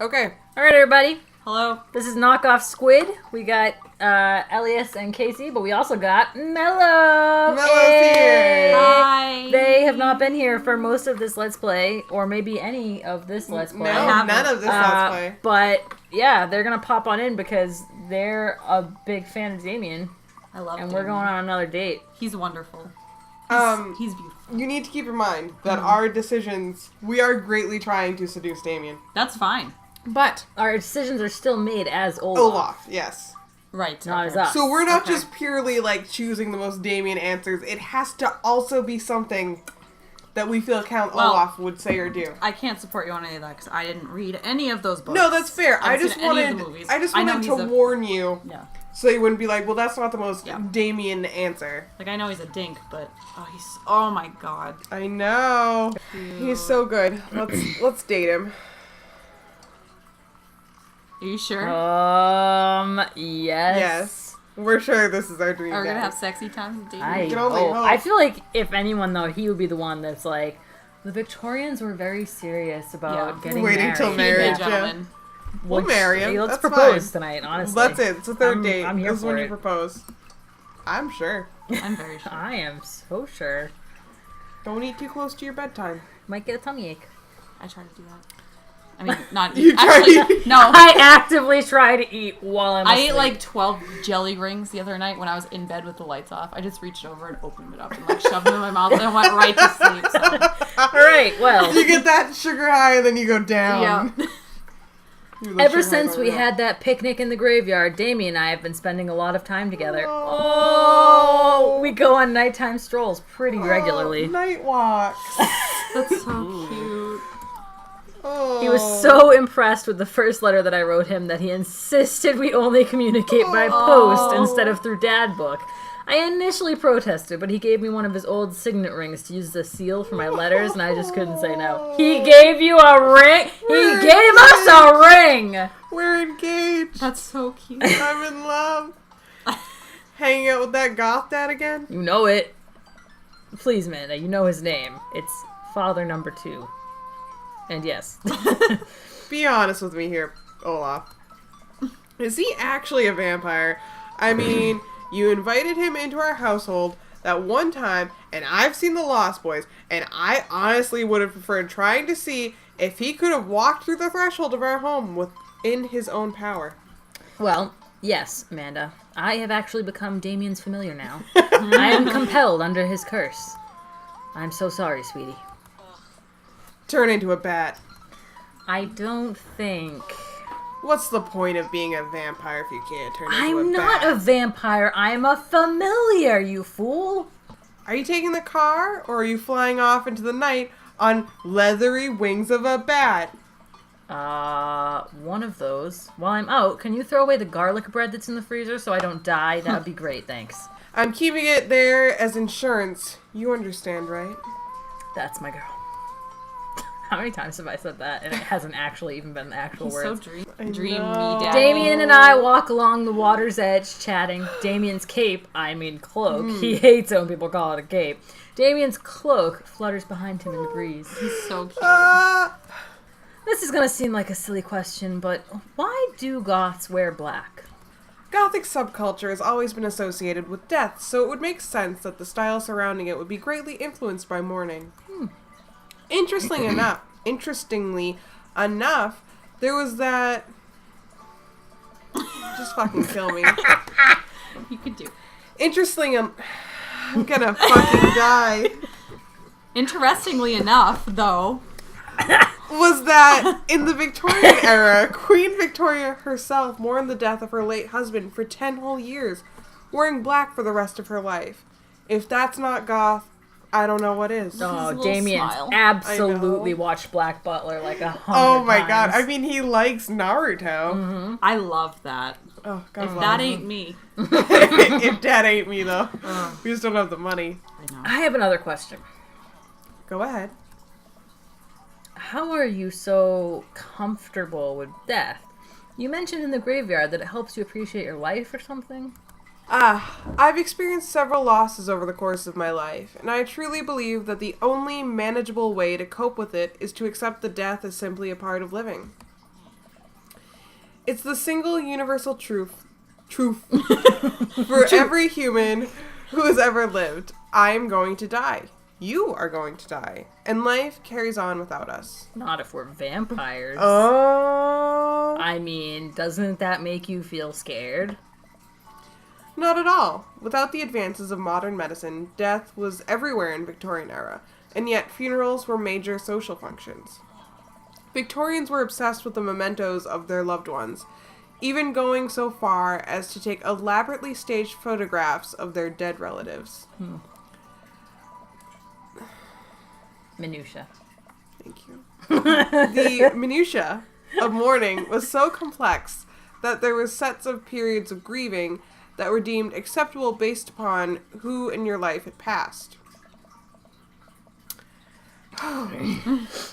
Okay. All right, everybody. Hello. This is Knockoff Squid. We got Elias and Casey, but we also got Mello. Mello's here. Hi. They have not been here for most of this Let's Play, or maybe any of this Let's Play. No, none of this Let's Play. But yeah, they're gonna pop on in because they're a big fan of Damien, I love and Damien. we're going on another date. He's wonderful. He's beautiful. You need to keep in mind that our decisions, we are greatly trying to seduce Damien. That's fine. But Our decisions are still made as Olaf, yes. Right. Not as us. So we're not Okay. just purely like choosing the most Damien answers. It has to also be something that we feel Count Olaf would say or do. I can't support you on any of that because I didn't read any of those books. No, that's fair. I haven't just seen any of wanted, the movies. I just know wanted he's to warn you, Yeah. so you wouldn't be like, well, that's not the most Yeah. Damien answer. Like, I know he's a dink, but oh my god. I know. He's so good. Let's date him. Are you sure? Yes. Yes. We're sure this is our dream. Are we gonna guy. have sexy times with Damien? I can only hope. hope. I feel like if anyone though, he would be the one that's like, the Victorians were very serious about getting Waiting married. till He'd be a marriage, gentleman. We'll marry him. Let's That's propose fine. tonight, honestly. That's it. It's the third date. I'm here This is when for you it. propose. I'm sure. I'm very sure. I am so sure. Don't eat too close to your bedtime. Might get a tummy ache. I try to do that. I mean, not You eat. try Actually, to- no. I actively try to eat while I'm I asleep. ate like 12 jelly rings the other night when I was in bed with the lights off. I just reached over and opened it up and like shoved them in my mouth and went right to sleep. So. All right, well, You get that sugar high and then you go down. Yeah. ever since we had that picnic in the graveyard, Damien and I have been spending a lot of time together. Oh. We go on nighttime strolls pretty regularly. Night walks. That's so cute. Oh. He was so impressed with the first letter that I wrote him that he insisted we only communicate by post instead of through dad book. I initially protested, but he gave me one of his old signet rings to use as a seal for my letters, and I just couldn't say no. He gave you a ring? He gave us a ring! We're engaged. That's so cute. I'm in love. Hanging out with that goth dad again? You know it. Please, Amanda, you know his name. It's Father Number 2. And yes. Be honest with me here, Olaf. Is he actually a vampire? I mean, you invited him into our household that one time, and I've seen The Lost Boys, and I honestly would have preferred trying to see if he could have walked through the threshold of our home within his own power. Well, yes, Amanda. I have actually become Damien's familiar now. I am compelled under his curse. I'm so sorry, sweetie. Turn into a bat. I don't think... What's the point of being a vampire if you can't turn into a I'm not bat? a vampire. I'm a familiar, you fool. Are you taking the car, or are you flying off into the night on leathery wings of a bat? One of those. While I'm out, can you throw away the garlic bread that's in the freezer so I don't die? That would be great, thanks. I'm keeping it there as insurance. You understand, right? That's my girl. How many times have I said that? And it hasn't actually even been the actual He's words. so I dreamy, know. daddy. Damien and I walk along the water's edge, chatting. Damien's cape, I mean cloak. He hates it when people call it a cape. Damien's cloak flutters behind him in the breeze. He's so cute. This is gonna seem like a silly question, but why do goths wear black? Gothic subculture has always been associated with death, so it would make sense that the style surrounding it would be greatly influenced by mourning. Interestingly enough, there was that... Just fucking kill me. You could do. I'm gonna fucking die. Interestingly enough, though, Was that in the Victorian era, Queen Victoria herself mourned the death of her late husband for 10 whole years, wearing black for the rest of her life. If that's not goth, I don't know what is. Oh, little Damien's smile. absolutely I know. watched Black Butler like 100 Oh my god, times. I mean, he likes Naruto. I love that. Oh, god. If that ain't me. If that ain't me, though. We just don't have the money. I know. I have another question. Go ahead. How are you so comfortable with death? You mentioned in the graveyard that it helps you appreciate your life or something? I've experienced several losses over the course of my life, and I truly believe that the only manageable way to cope with it is to accept that death is simply a part of living. It's the single universal truth for every human who has ever lived. I am going to die. You are going to die. And life carries on without us. Not if we're vampires. Oh. I mean, doesn't that make you feel scared? Not at all. Without the advances of modern medicine, death was everywhere in Victorian era, and yet funerals were major social functions. Victorians were obsessed with the mementos of their loved ones, even going so far as to take elaborately staged photographs of their dead relatives. Minutia. Thank you. The minutia of mourning was so complex that there were sets of periods of grieving that were deemed acceptable based upon who in your life had passed.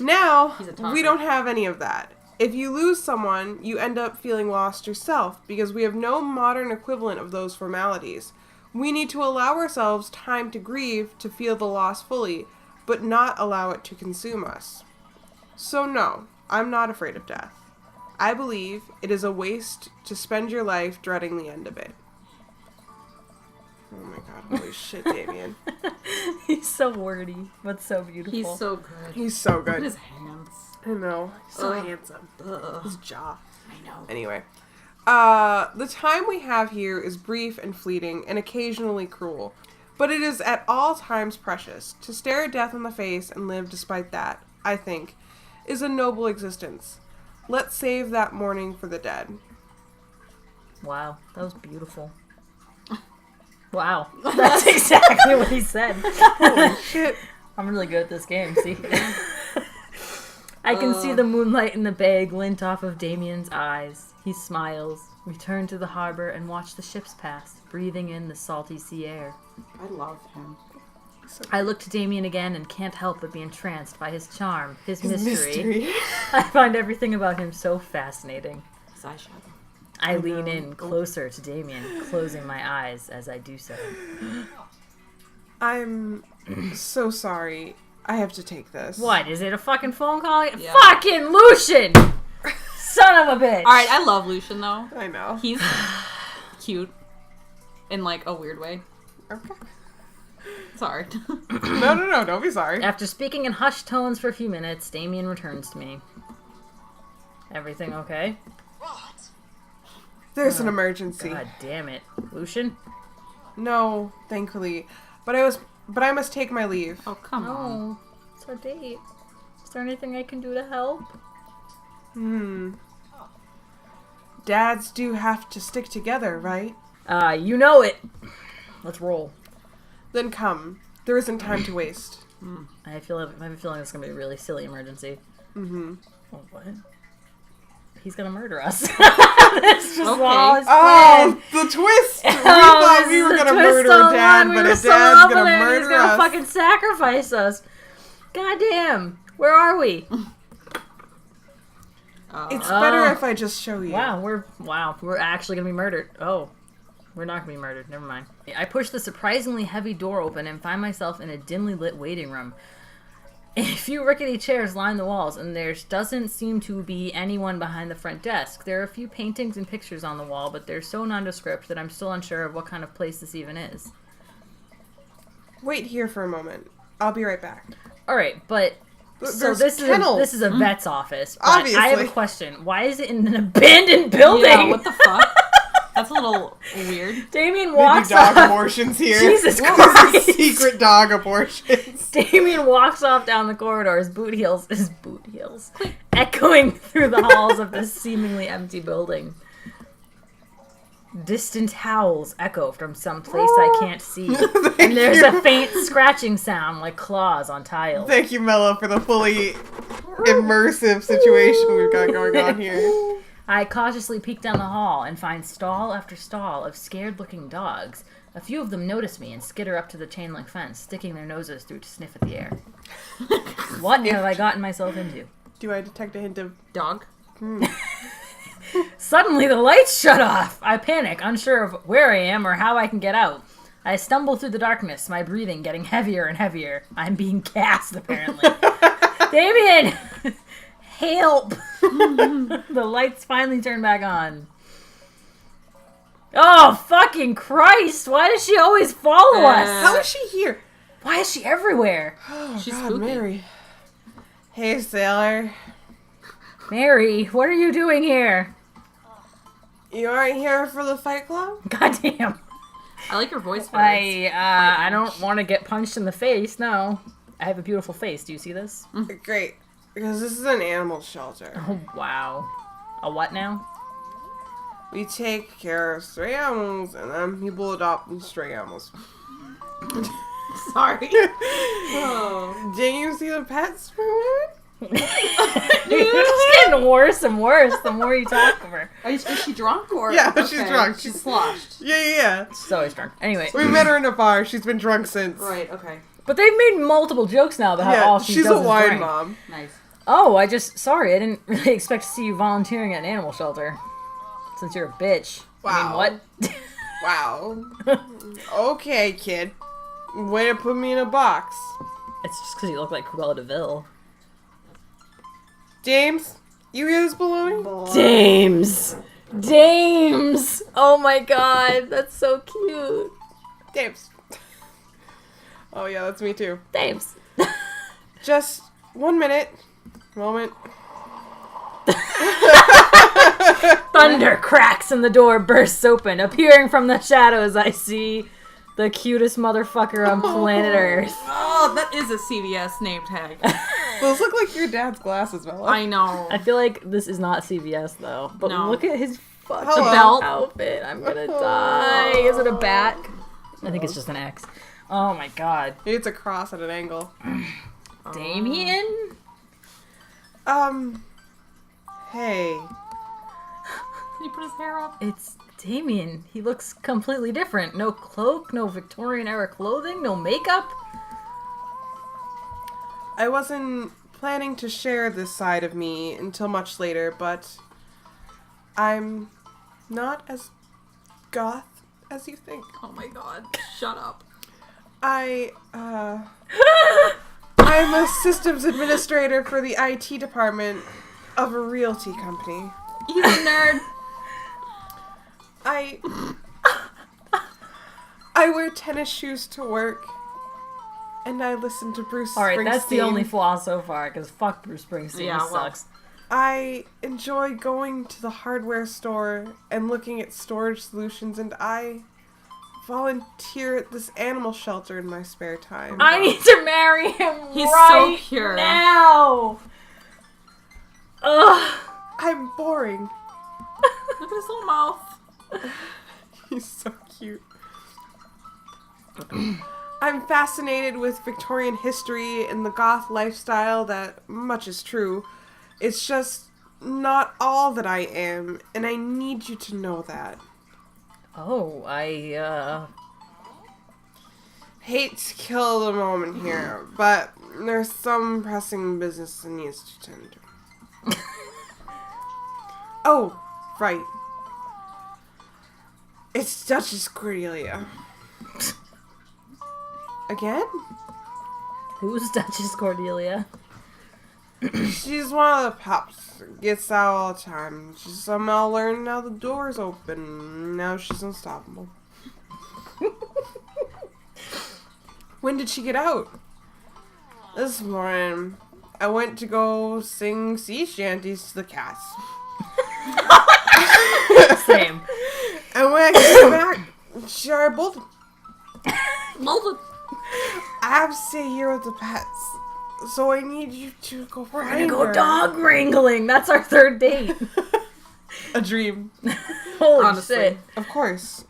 Now, we don't have any of that. If you lose someone, you end up feeling lost yourself because we have no modern equivalent of those formalities. We need to allow ourselves time to grieve, to feel the loss fully, but not allow it to consume us. So no, I'm not afraid of death. I believe it is a waste to spend your life dreading the end of it. Oh my god, holy shit, Damien. He's so wordy, but so beautiful. He's so good. He's so Look at good. his hands. I know. He's so handsome. Ugh. His jaw. I know. Anyway. The time we have here is brief and fleeting and occasionally cruel. But it is at all times precious. To stare at death in the face and live despite that, I think, is a noble existence. Let's save that mourning for the dead. Wow, that was beautiful. Wow, that's exactly what he said. Holy shit. I'm really good at this game, see? I can see the moonlight in the bay glint off of Damien's eyes. He smiles. We turn to the harbor and watch the ships pass, breathing in the salty sea air. I love him. I look to Damien again and can't help but be entranced by his charm, his mystery. Mystery. I find everything about him so fascinating. His eyeshadow. I lean in closer to Damien, closing my eyes as I do so. I'm so sorry. I have to take this. What, is it a fucking phone call? Yeah. Fucking Lucian! Son of a bitch! Alright, I love Lucian though. I know. He's cute. In like a weird way. Okay. Sorry. No, don't be sorry. After speaking in hushed tones for a few minutes, Damien returns to me. Everything okay? There's an emergency. God damn it. Lucian? No, thankfully. But I must take my leave. Oh, come on. No. It's our date. Is there anything I can do to help? Dads do have to stick together, right? You know it. Let's roll. Then come. There isn't time to waste. I have a feeling it's gonna be a really silly emergency. Mm-hmm. Oh, what? He's gonna murder us. That's just Okay. all his plan. Oh, the twist! We thought we were gonna murder Dad, but Dad's gonna murder He's gonna us. fucking sacrifice us. God damn. Where are we? It's better if I just show you. Wow, we're actually gonna be murdered. Oh, we're not gonna be murdered. Never mind. I push the surprisingly heavy door open and find myself in a dimly lit waiting room. A few rickety chairs line the walls, and there doesn't seem to be anyone behind the front desk. There are a few paintings and pictures on the wall, but they're so nondescript that I'm still unsure of what kind of place this even is. Wait here for a moment. I'll be right back. All right, but so There's this kennels. is a vet's office. But Obviously. I have a question. Why is it in an abandoned building? Yeah, what the fuck? That's a little weird. Damien Maybe walks dog off. abortions here. Jesus These are Christ. secret dog abortions. Damien walks off down the corridor, his boot heels, echoing through the halls of this seemingly empty building. Distant howls echo from some place I can't see, and there's a faint scratching sound like claws on tiles. Thank you, Mello, for the fully immersive situation we've got going on here. I cautiously peek down the hall and find stall after stall of scared-looking dogs. A few of them notice me and skitter up to the chain-link fence, sticking their noses through to sniff at the air. What have I gotten myself into? Do I detect a hint of... Dog? Suddenly, the lights shut off. I panic, unsure of where I am or how I can get out. I stumble through the darkness, my breathing getting heavier and heavier. I'm being gassed, apparently. Damien! Help! The lights finally turn back on. Oh, fucking Christ! Why does she always follow us? How is she here? Why is she everywhere? Oh, She's God, spooky. Mary. Hey, sailor. Mary, what are you doing here? You aren't here for the fight club? Goddamn. I like your voice words. I don't want to get punched in the face, no. I have a beautiful face. Do you see this? Great. Because this is an animal shelter. Oh, wow. A what now? We take care of stray animals, and then people adopt stray animals. Sorry. Didn't you see the pets for women? It's getting worse and worse the more you talk of her. Is she drunk or? Yeah, she's drunk. She's sloshed. Yeah. She's always drunk. Anyway. We met her in a bar. She's been drunk since. Right. Okay. But they've made multiple jokes now about how all she she's does a is wine drink. mom. Nice. Oh, I didn't really expect to see you volunteering at an animal shelter. Since you're a bitch. Wow. I mean, what? Wow. Okay, kid. Way to put me in a box. It's just because you look like Cruella de Vil. James, you hear this baloney? Dames! Oh my god, that's so cute. James. Oh yeah, that's me too. Dames. Just 1 minute. Moment. Thunder cracks and the door bursts open. Appearing from the shadows, I see the cutest motherfucker on planet Earth. Oh, that is a CVS name tag. Those look like your dad's glasses, Mello. I know. I feel like this is not CVS though. But No. look at his fucking Hello. belt. outfit. I'm gonna die. Is it a bat? I think it's just an X. Oh my god. It's a cross at an angle. Damien? Hey. Can you put his hair up? It's Damien. He looks completely different. No cloak, no Victorian era clothing, no makeup. I wasn't planning to share this side of me until much later, but I'm not as goth as you think. Oh my god. Shut up. I'm a systems administrator for the IT department of a realty company. He's a nerd. I wear tennis shoes to work, and I listen to Bruce Alright, Springsteen. that's the only flaw so far, because fuck Bruce Springsteen. Yeah, He well. sucks. I enjoy going to the hardware store and looking at storage solutions, and I volunteer at this animal shelter in my spare time. I need to marry him He's right so pure. now! Ugh. I'm boring. Look at his little mouth. He's so cute. I'm fascinated with Victorian history and the goth lifestyle. That much is true. It's just not all that I am, and I need you to know that. Oh, Hate to kill the moment here, but there's some pressing business that needs to tend to. Oh, right. It's Duchess Cordelia. Again? Who's Duchess Cordelia? She's one of the pups. Gets out all the time. She somehow learned how the doors open. Now she's unstoppable. When did she get out? This morning. I went to go sing sea shanties to the cats. Same. And when I came back, she already bolted. Molded. I have to stay here with the pets. So I need you to go We're find gonna go her. dog wrangling. That's our third date. A dream. Holy Honestly. shit. Of course.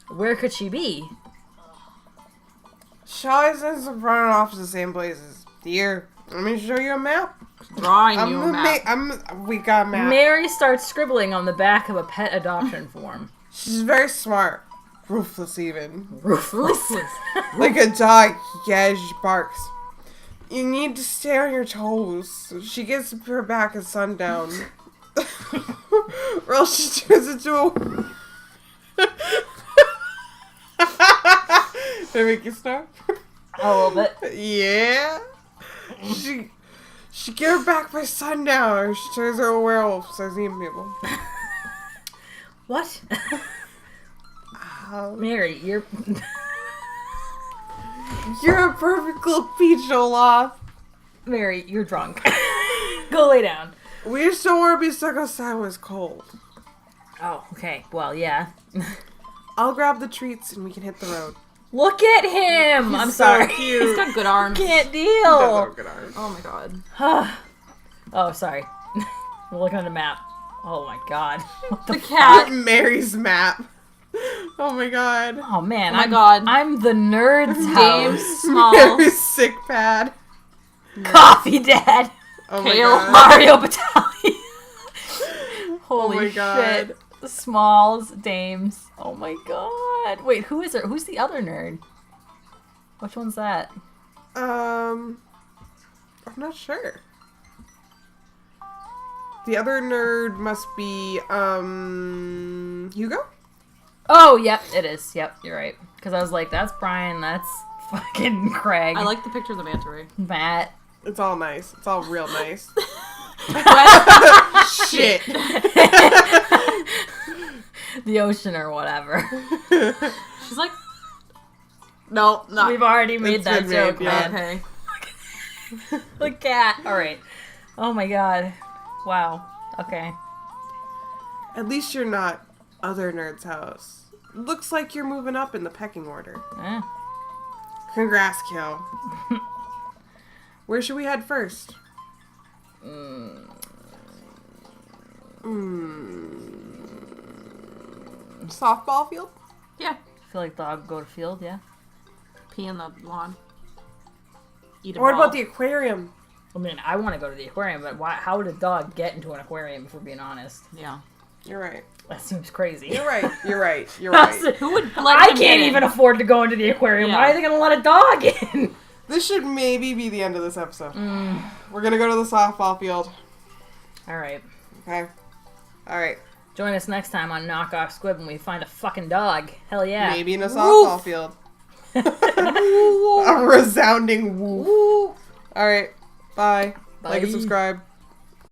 Where could she be? She always ends up running off to the same places. Here, let me show you a map. Drawing you a map. We got a map. Mary starts scribbling on the back of a pet adoption form. She's very smart. Ruthless even. Ruthless. Like a dog, yeah, she barks. You need to stay on your toes. She gets her back at sundown. Or else she turns into a... Did I make you stop? A little bit. Yeah. She get her back by sundown, or she turns her a werewolf, says eating people. What? Mary, you're You're a perfect little peach, Olaf. Mary, you're drunk. Go lay down. We just don't want to be stuck outside when it's cold. Oh, okay. Well, yeah. I'll grab the treats and we can hit the road. Look at him! I'm sorry. So cute. He's got good arms. Can't He does deal. have good arms. Oh my god. Oh, sorry. We're looking at the map. Oh my god. What the The cat. Mary's map. Oh my god. Oh man. Oh my God. I'm the nerd's Dame house. Small. Mary's sick pad. Coffee Dad. Oh my Kale. god. Mario Battalion. Holy my God. shit. Smalls, Dames. Oh my god. Wait, who is it? Who's the other nerd? Which one's that? I'm not sure. The other nerd must be, Hugo? Oh, yep, it is. Yep, you're right. Because I was like, that's Brian, that's fucking Craig. I like the picture of the manta ray. Matt. It's all nice. It's all real nice. What? Shit. The ocean or whatever. She's like, no, not. We've already made It's that been joke, made, yeah. man. Okay. The cat. All right. Oh my god. Wow. Okay. At least you're not other nerd's house. Looks like you're moving up in the pecking order. Eh. Congrats, Kel. Where should we head first? Softball field? Yeah. I feel like dog go to field, yeah. Pee in the lawn. Eat a What ball. about the aquarium? I mean, I want to go to the aquarium, but why? How would a dog get into an aquarium, if we're being honest? Yeah. You're right. That seems crazy. You're right. You're right. You're right. Who would let I him get can't in? even afford to go into the aquarium. Yeah. Why are they going to let a dog in? This should maybe be the end of this episode. We're gonna go to the softball field. All right. Okay. All right. Join us next time on Knock Off Squib when we find a fucking dog. Hell yeah. Maybe in a softball field. A resounding woof. All right. Bye. Like and Bye. subscribe.